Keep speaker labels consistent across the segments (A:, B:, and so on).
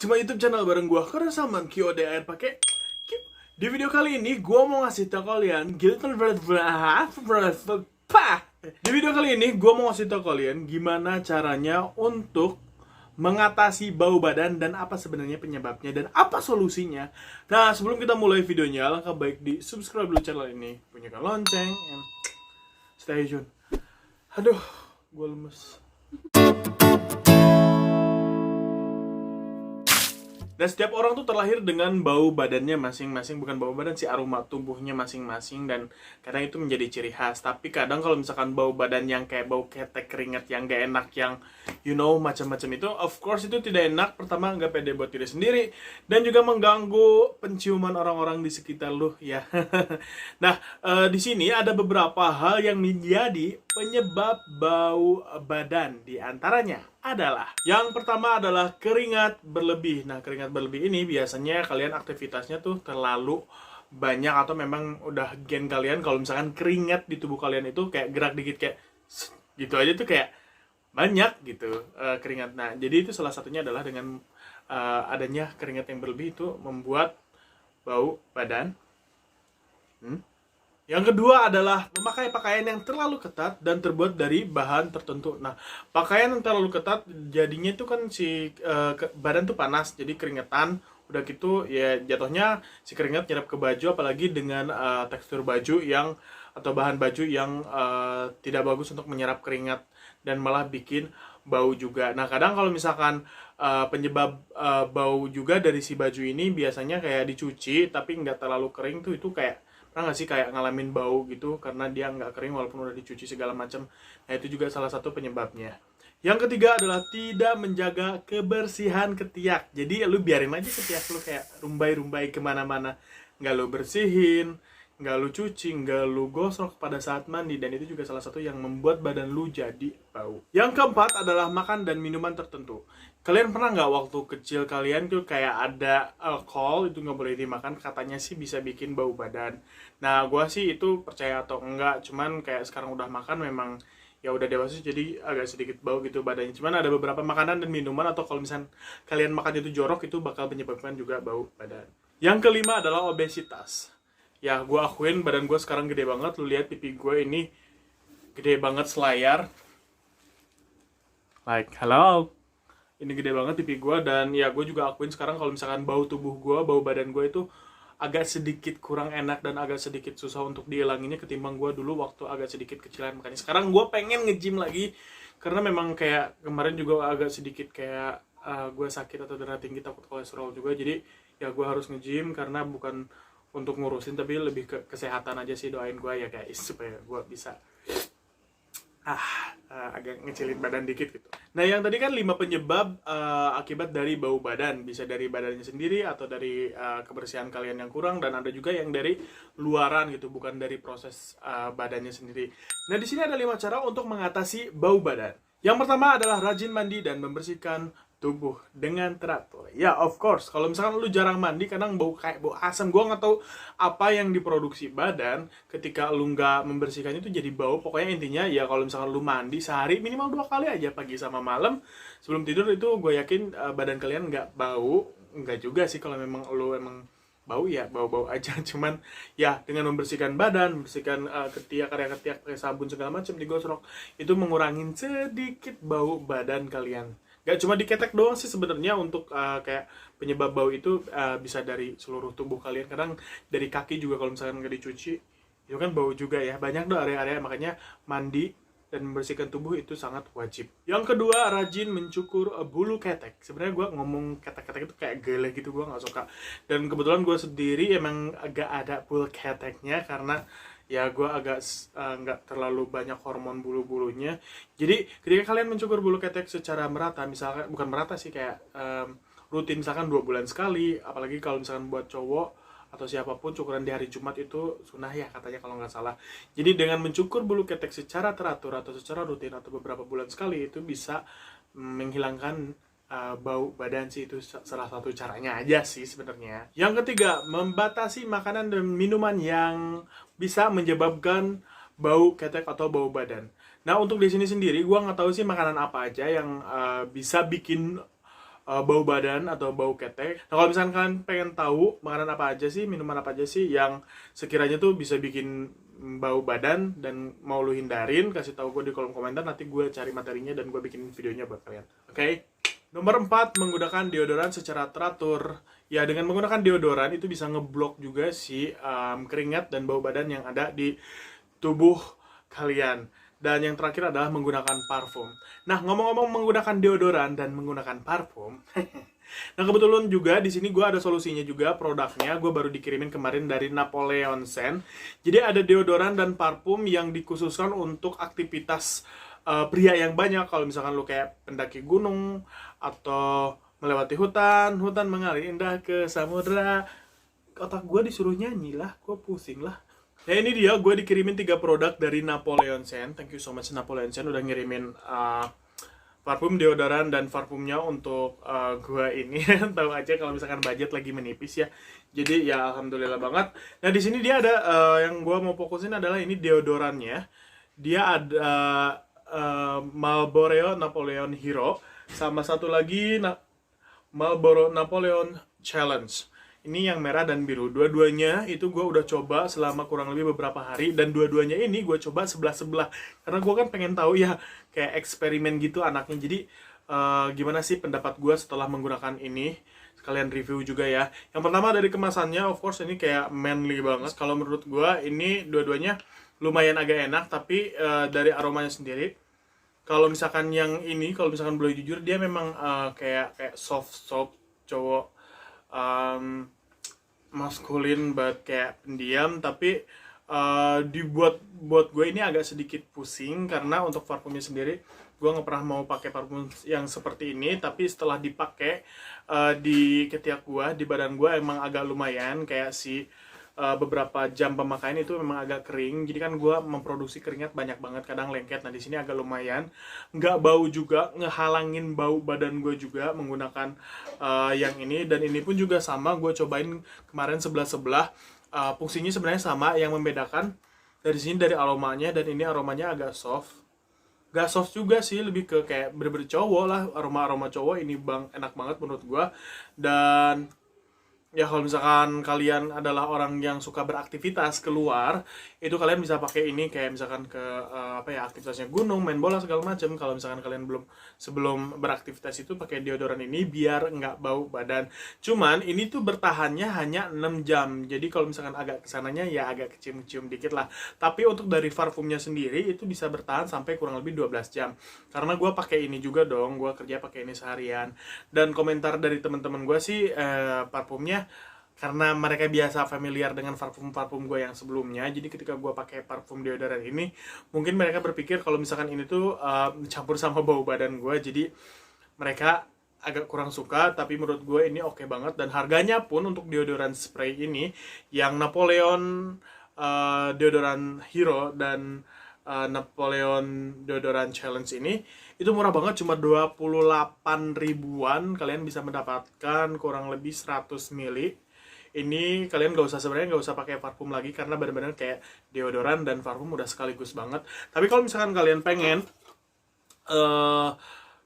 A: cuma YouTube channel bareng gua karena sama QODR pakai Q. Di video kali ini gua mau ngasih tau kalian Di video kali ini gua mau ngasih tau kalian gimana caranya untuk mengatasi bau badan dan apa sebenarnya penyebabnya dan apa solusinya. Nah, sebelum kita mulai videonya, alangkah baik di subscribe dulu channel ini, bunyikan lonceng, and stay tune. Aduh, gua lemes. Dan setiap orang tuh terlahir dengan bau badannya masing-masing, bukan bau badan sih, aroma tubuhnya masing-masing, dan kadang itu menjadi ciri khas. Tapi kadang kalau misalkan bau badan yang kayak bau ketek, keringat yang gak enak, yang macam-macam itu, of course itu tidak enak. Pertama, gak pede buat diri sendiri, dan juga mengganggu penciuman orang-orang di sekitar lu ya. Nah, di sini ada beberapa hal yang menjadi penyebab bau badan. Di antaranya adalah, yang pertama adalah keringat berlebih. Nah, keringat berlebih ini biasanya kalian aktivitasnya tuh terlalu banyak, atau memang udah gen kalian kalau misalkan keringat di tubuh kalian itu kayak gerak dikit kayak gitu aja tuh kayak banyak gitu keringat. Nah, jadi itu salah satunya adalah dengan adanya keringat yang berlebih itu membuat bau badan. Yang kedua adalah memakai pakaian yang terlalu ketat dan terbuat dari bahan tertentu. Nah, pakaian yang terlalu ketat jadinya itu kan si badan tuh panas, jadi keringetan. Udah gitu ya jatuhnya si keringat nyerap ke baju, apalagi dengan tekstur baju yang atau bahan baju yang tidak bagus untuk menyerap keringat dan malah bikin bau juga. Nah, kadang kalau misalkan penyebab bau juga dari si baju ini biasanya kayak dicuci tapi nggak terlalu kering tuh, itu kayak pernah nggak sih kayak ngalamin bau gitu karena dia nggak kering walaupun udah dicuci segala macam. Nah, itu juga salah satu penyebabnya. Yang ketiga adalah tidak menjaga kebersihan ketiak. Jadi lu biarin aja ketiak lu kayak rumbai-rumbai kemana-mana, nggak lu bersihin, nggak lu cuci, nggak lu gosok pada saat mandi, dan itu juga salah satu yang membuat badan lu jadi bau. Yang keempat adalah makan dan minuman tertentu. Kalian pernah nggak waktu kecil kalian tuh kayak ada alkohol itu nggak boleh dimakan, katanya sih bisa bikin bau badan. Nah, gua sih itu percaya atau enggak, cuman kayak sekarang udah makan memang ya udah dewasa jadi agak sedikit bau gitu badannya. Cuman ada beberapa makanan dan minuman, atau kalau misalnya kalian makan itu jorok, itu bakal menyebabkan juga bau badan. Yang kelima adalah obesitas. Ya, gue akuin badan gue sekarang gede banget. Lu lihat pipi gue ini gede banget selayar. Like, hello. Ini gede banget pipi gue, dan ya gue juga akuin sekarang kalau misalkan bau tubuh gue, bau badan gue itu agak sedikit kurang enak dan agak sedikit susah untuk dihilanginnya ketimbang gue dulu waktu agak sedikit kecilan. Makanya sekarang gue pengen nge-gym lagi, karena memang kayak kemarin juga agak sedikit kayak gue sakit atau darah tinggi, takut kolesterol juga. Jadi ya gue harus nge-gym karena bukan untuk ngurusin, tapi lebih ke kesehatan aja sih. Doain gue ya guys, supaya gue bisa agak ngecilin badan dikit gitu. Nah, yang tadi kan 5 penyebab akibat dari bau badan. Bisa dari badannya sendiri, atau dari kebersihan kalian yang kurang, dan ada juga yang dari luaran gitu, bukan dari proses badannya sendiri. Nah, di sini ada 5 cara untuk mengatasi bau badan. Yang pertama adalah rajin mandi dan membersihkan tubuh dengan teratur. Ya, of course, kalau misalkan lu jarang mandi, kadang bau kayak bau asam. Gua nggak tahu apa yang diproduksi badan ketika lu nggak membersihkannya itu jadi bau. Pokoknya intinya ya kalau misalkan lu mandi sehari minimal 2 kali aja, pagi sama malam sebelum tidur, itu gue yakin badan kalian nggak bau. Nggak juga sih, kalau memang lu emang bau ya bau-bau aja. Cuman ya dengan membersihkan badan, membersihkan ketiak, area ketiak pakai sabun segala macam, digosok, itu mengurangin sedikit bau badan kalian. Gak cuma diketek doang sih sebenarnya, untuk kayak penyebab bau itu bisa dari seluruh tubuh kalian. Kadang dari kaki juga kalau misalkan nggak dicuci, itu kan bau juga ya. Banyak tuh area-area, makanya mandi dan membersihkan tubuh itu sangat wajib. Yang kedua, rajin mencukur bulu ketek. Sebenarnya gue ngomong ketek-ketek itu kayak gele gitu, gue nggak suka. Dan kebetulan gue sendiri emang agak ada bulu keteknya, karena ya gue agak nggak terlalu banyak hormon bulu-bulunya. Jadi ketika kalian mencukur bulu ketek secara merata, misalkan bukan merata sih, kayak rutin, misalkan 2 bulan sekali, apalagi kalau misalkan buat cowok atau siapapun, cukuran di hari Jumat itu sunnah ya katanya kalau nggak salah. Jadi dengan mencukur bulu ketek secara teratur atau secara rutin atau beberapa bulan sekali, itu bisa menghilangkan bau badan sih. Itu salah satu caranya aja sih sebenarnya. Yang ketiga, membatasi makanan dan minuman yang bisa menyebabkan bau ketek atau bau badan. Nah, untuk di sini sendiri gua nggak tahu sih makanan apa aja yang bisa bikin bau badan atau bau ketek. Nah kalau misalkan kalian pengen tahu makanan apa aja sih, minuman apa aja sih yang sekiranya tuh bisa bikin bau badan dan mau lu hindarin, kasih tahu gue di kolom komentar, nanti gue cari materinya dan gue bikin videonya buat kalian. Oke? Nomor 4, menggunakan deodoran secara teratur. Ya, dengan menggunakan deodoran itu bisa ngeblok juga si keringat dan bau badan yang ada di tubuh kalian. Dan yang terakhir adalah menggunakan parfum. Nah, ngomong-ngomong menggunakan deodoran dan menggunakan parfum, nah kebetulan juga di sini gue ada solusinya juga, produknya gue baru dikirimin kemarin dari Napoleon Scent. Jadi ada deodoran dan parfum yang dikhususkan untuk aktivitas pria yang banyak. Kalau misalkan lu kayak pendaki gunung atau melewati hutan mengalir indah ke samudra, otak gue disuruh nyanyi lah, gue pusing lah. Nah ini dia, gue dikirimin 3 produk dari Napoleon Scent. Thank you so much Napoleon Scent udah ngirimin parfum, deodoran, dan parfumnya untuk gue ini. Tahu aja kalau misalkan budget lagi menipis ya. Jadi ya alhamdulillah banget. Nah di sini dia ada yang gue mau fokusin adalah ini deodorannya. Dia ada Marlboro Napoleon Hero, sama satu lagi Marlboro Napoleon Challenge. Ini yang merah dan biru. Dua-duanya itu gue udah coba selama kurang lebih beberapa hari, dan dua-duanya ini gue coba sebelah-sebelah karena gue kan pengen tahu ya, kayak eksperimen gitu anaknya. Jadi gimana sih pendapat gue setelah menggunakan ini, sekalian review juga ya. Yang pertama dari kemasannya, of course ini kayak manly banget. Kalau menurut gue ini dua-duanya lumayan agak enak, tapi dari aromanya sendiri, kalau misalkan yang ini, kalau misalkan boleh jujur, dia memang kayak soft cowok, maskulin but kayak pendiam, tapi dibuat buat gue ini agak sedikit pusing karena untuk parfumnya sendiri gue nggak pernah mau pakai parfum yang seperti ini, tapi setelah dipakai di ketiak gue, di badan gue emang agak lumayan kayak si beberapa jam pemakaian itu memang agak kering. Jadi kan gue memproduksi keringat banyak banget, kadang lengket. Nah di sini agak lumayan, nggak bau juga, ngehalangin bau badan gue juga menggunakan yang ini. Dan ini pun juga sama, gue cobain kemarin sebelah-sebelah. Fungsinya sebenarnya sama, yang membedakan dari sini dari aromanya, dan ini aromanya agak soft. Gak soft juga sih, lebih ke kayak bener-bener cowok lah, aroma-aroma cowok. Ini enak banget menurut gue. Dan ya kalau misalkan kalian adalah orang yang suka beraktivitas keluar, itu kalian bisa pakai ini kayak misalkan ke aktivitasnya gunung, main bola segala macam. Kalau misalkan kalian sebelum beraktivitas itu pakai deodoran ini biar nggak bau badan. Cuman ini tuh bertahannya hanya 6 jam. Jadi kalau misalkan agak kesananya ya agak kecium-cium dikit lah. Tapi untuk dari parfumnya sendiri itu bisa bertahan sampai kurang lebih 12 jam. Karena gue pakai ini juga dong, gue kerja pakai ini seharian. Dan komentar dari teman-teman gue sih parfumnya, karena mereka biasa familiar dengan parfum-parfum gue yang sebelumnya, jadi ketika gue pakai parfum deodoran ini, mungkin mereka berpikir kalau misalkan ini tuh campur sama bau badan gue, jadi mereka agak kurang suka. Tapi menurut gue ini oke banget, dan harganya pun untuk deodoran spray ini, yang Napoleon deodoran Hero dan Napoleon deodoran Challenge ini, itu murah banget, cuma 28 ribuan. Kalian bisa mendapatkan kurang lebih 100 ml. Ini kalian sebenarnya nggak usah pakai parfum lagi, karena benar-benar kayak deodoran dan parfum udah sekaligus banget. Tapi kalau misalkan kalian pengen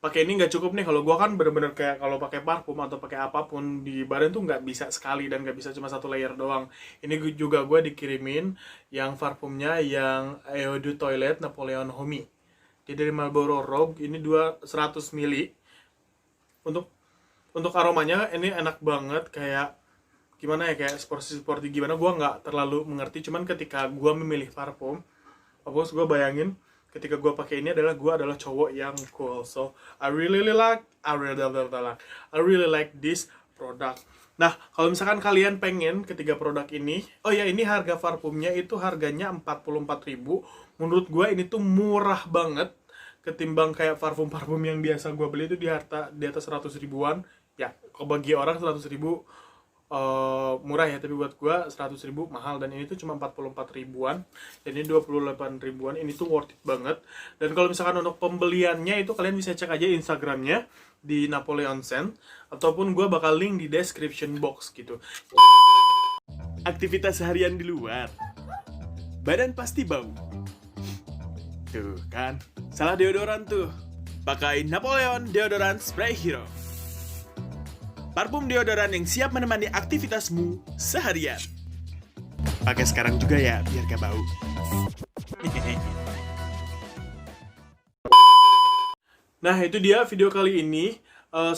A: pakai ini nggak cukup nih. Kalau gue kan bener-bener kayak kalau pakai parfum atau pakai apapun di badan tuh nggak bisa sekali, dan nggak bisa cuma satu layer doang. Ini juga gue dikirimin yang parfumnya yang Eau de Toilette Napoleon Homey. Dia dari Marlboro Rogue, ini 100 ml. Untuk aromanya ini enak banget, kayak gimana ya, kayak sporty gimana, gue nggak terlalu mengerti. Cuman ketika gue memilih parfum, fokus gue bayangin ketika gue pakai ini adalah gue adalah cowok yang cool. So I really like this product. Nah kalau misalkan kalian pengen ketiga produk ini, oh ya, ini harga parfumnya itu harganya 44.000. Menurut gue ini tuh murah banget ketimbang kayak parfum-parfum yang biasa gue beli itu di atas 100 ribuan. Ya kalau bagi orang 100 ribu murah ya, tapi buat gue 100 ribu mahal. Dan ini tuh cuma 44 ribuan, dan ini 28 ribuan. Ini tuh worth it banget. Dan kalau misalkan untuk pembeliannya itu kalian bisa cek aja Instagramnya di Napoleon Scent, ataupun gue bakal link di description box gitu. Aktivitas harian di luar, badan pasti bau. Tuh kan, salah deodoran tuh. Pakai Napoleon Deodoran Spray Hero.
B: parfum deodoran yang siap menemani aktivitasmu seharian. Pakai sekarang juga ya, biar gak bau.
A: Nah, itu dia video kali ini.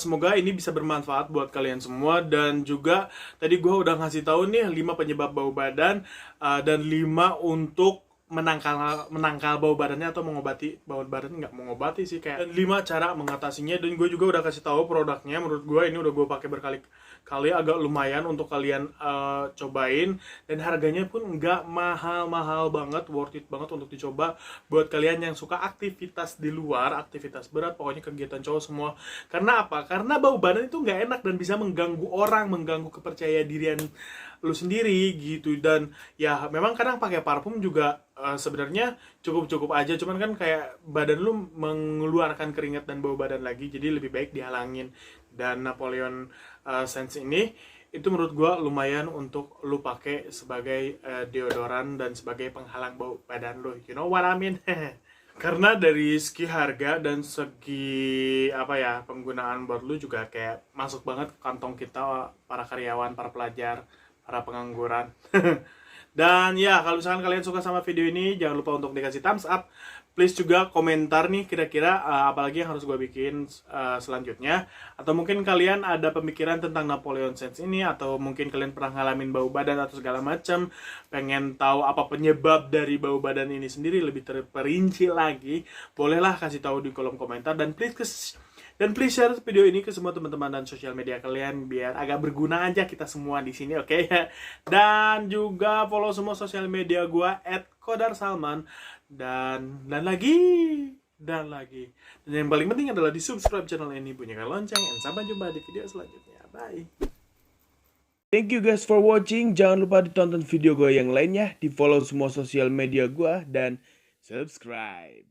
A: Semoga ini bisa bermanfaat buat kalian semua, dan juga tadi gue udah ngasih tahu nih 5 penyebab bau badan, dan 5 untuk menangkal bau badannya atau mengobati bau badan. Nggak mengobati sih, kayak, dan 5 cara mengatasinya. Dan gue juga udah kasih tahu produknya. Menurut gue ini udah gue pakai berkali-kali, agak lumayan untuk kalian cobain, dan harganya pun nggak mahal-mahal banget, worth it banget untuk dicoba buat kalian yang suka aktivitas di luar, aktivitas berat, pokoknya kegiatan cowok semua. Karena apa? Karena bau badan itu nggak enak dan bisa mengganggu orang, mengganggu kepercayaan dirian lu sendiri gitu. Dan ya memang kadang pakai parfum juga sebenarnya cukup aja, cuman kan kayak badan lu mengeluarkan keringat dan bau badan lagi, jadi lebih baik dihalangin. Dan Napoleon Scents ini itu menurut gua lumayan untuk lu pakai sebagai deodoran dan sebagai penghalang bau badan lu, you know what I mean. Karena dari segi harga dan segi apa ya, penggunaan buat lu juga kayak masuk banget ke kantong kita, para karyawan, para pelajar, para pengangguran. Dan ya, kalau misalkan kalian suka sama video ini, jangan lupa untuk dikasih thumbs up. Please juga komentar nih kira-kira apalagi yang harus gue bikin selanjutnya. Atau mungkin kalian ada pemikiran tentang Napoleon Scents ini, atau mungkin kalian pernah ngalamin bau badan atau segala macam, pengen tahu apa penyebab dari bau badan ini sendiri lebih terperinci lagi, bolehlah kasih tahu di kolom komentar. Dan please share video ini ke semua teman-teman dan sosial media kalian, biar agak berguna aja kita semua di sini, oke? Dan juga follow semua sosial media gua @kodarsalman, dan lagi. Dan yang paling penting adalah di subscribe channel ini, bunyikan lonceng, dan sampai jumpa di video selanjutnya. Bye.
C: Thank you guys for watching. Jangan lupa ditonton video gue yang lainnya, di follow semua sosial media gue, dan subscribe.